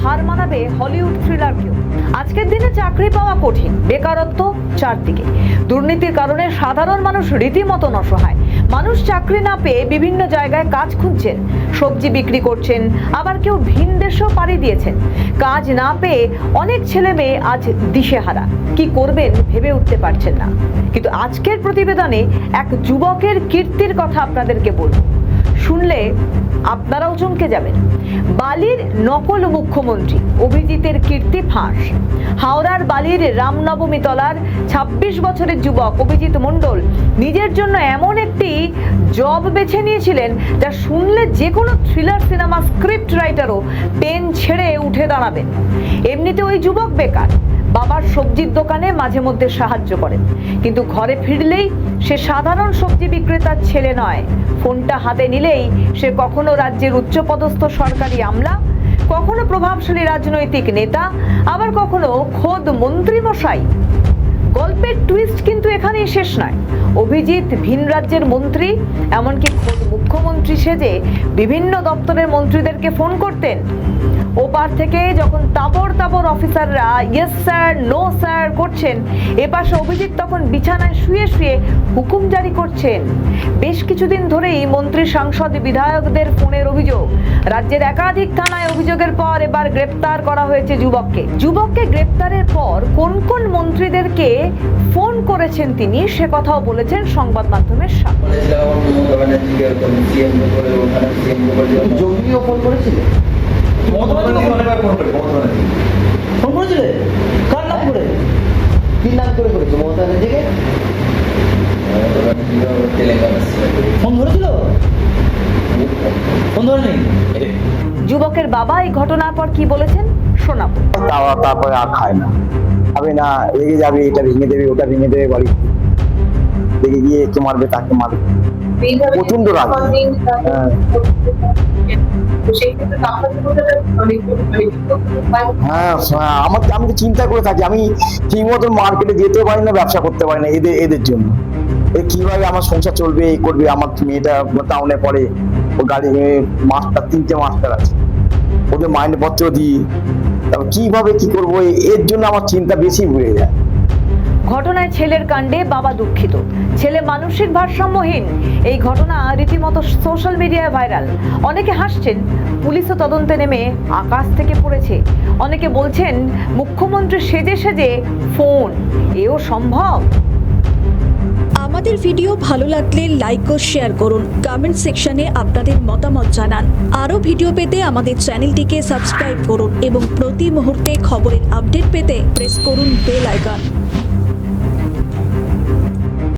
হার মানাবে হলিউড থ্রিলারকেও। আজকের দিনে চাকরি পাওয়া কঠিন, বেকারত্ব চারদিকে, দুর্নীতির কারণে সাধারণ মানুষ রীতিমতো অসহায়। মানুষ চাকরি না পেয়ে বিভিন্ন জায়গায় কাজ খুঁজছেন, সবজি বিক্রি করছেন, আবার কেউ ভিন দেশেও পাড়ি দিয়েছেন। কাজ না পেয়ে অনেক ছেলে মেয়ে আজ দিশেহারা, কি করবেন ভেবে উঠতে পারছেন না। কিন্তু আজকের প্রতিবেদনে এক যুবকের কীর্তির কথা আপনাদেরকে বলবো, শুনলে আপনারাও চমকে যাবেন। বালির নকল মুখ্যমন্ত্রী অভিজিতের কীর্তি ফাঁস। হাওড়ার বালির রামনবমী তলার ২৬ বছরের যুবক অভিজিৎ মণ্ডল নিজের জন্য এমন একটি জব বেছে নিয়েছিলেন যা শুনলে যে কোনো থ্রিলার সিনেমা স্ক্রিপ্ট রাইটারও পেন ছেড়ে উঠে দাঁড়াবেন। এমনিতে ওই যুবক বেকার, বাবার সবজির দোকানে মাঝে মধ্যে সাহায্য করেন, কিন্তু ঘরে ফিরলেই সে সাধারণ সবজি বিক্রেতার ছেলে নয়। ফোনটা হাতে নিলেই সে কখনো রাজ্যের উচ্চপদস্থ সরকারি আমলা, কখনো প্রভাবশালী রাজনৈতিক নেতা, আবার কখনো খোদ মন্ত্রী মশাই। গল্পের টুইস্ট কিন্তু এখানেই শেষ নয়। অভিজিৎ ভিন রাজ্যের মন্ত্রী, এমনকি খোদ মুখ্যমন্ত্রী সেজে বিভিন্ন দপ্তরের মন্ত্রীদেরকে ফোন করতেন। ওপার থেকে যখন তাবড় তাবড় অফিসাররা ইয়েস স্যার নো স্যার করছেন, এপাশে অভিজিৎ তখন বিছানায় শুয়ে শুয়ে হুকুম জারি করছেন। বেশ কিছুদিন ধরেই মন্ত্রী, সাংসদ, বিধায়কদের ফোনের অভিযোগ। রাজ্যের একাধিক থানায় অভিযোগের পর এবার গ্রেপ্তার করা হয়েছে যুবককে গ্রেপ্তারের পর কোন কোন মন্ত্রীদেরকে ফোন করেছেন তিনি, সে কথাও বলেছেন সংবাদ মাধ্যমের সামনে। জঙ্গিও ফোন করেছিল, ফোন করেছিলে? কার নাম করে, কি নাম করে করেছো? মমতা ব্যানার্জিকে ফোন ধরেছিল? ফোন ধরেনি। যুবকের বাবা এই ঘটনার পর কি বলেছেন শোনাবো। তারপরে আর খায় না, খাবে না, রেগে যাবে, এটা ভেঙে দেবে, ওটা ভেঙে দেবে, বাড়ি রেগে গিয়ে একে মারবে, তাকে মারবে, প্রচন্ড রাগ। হ্যাঁ, আমি তো চিন্তা করে থাকি, আমি ঠিক মতন মার্কেটে যেতে পারি না, ব্যবসা করতে পারি না এদের জন্য। কিভাবে আমার সংসার চলবে, এই করবে। আমার মেয়েটা টাউনে পড়ে, ও গাড়ি মাস্টার, 3টে মাস্টার আছে, ওদের মাইনে পত্র দিই, তারপর কিভাবে কি করবো, এর জন্য আমার চিন্তা বেশি বেড়ে যায়। ঘটনায় ছেলের কাণ্ডে বাবা দুঃখিত, ছেলে মানসিক ভারসাম্যহীন। এই ঘটনা রীতিমতো সোশ্যাল মিডিয়ায় ভাইরাল। অনেকে হাসছেন, পুলিশও তদন্তে নেমে আকাশ থেকে পড়েছে। অনেকে বলছেন মুখ্যমন্ত্রী সেজে সেজে ফোন, এও সম্ভব? আমাদের ভিডিও ভালো লাগলে লাইক ও শেয়ার করুন, কমেন্ট সেকশনে আপনাদের মতামত জানান। আরও ভিডিও পেতে আমাদের চ্যানেলটিকে সাবস্ক্রাইব করুন এবং প্রতি মুহূর্তে খবরের আপডেট পেতে প্রেস করুন বেল আইকন।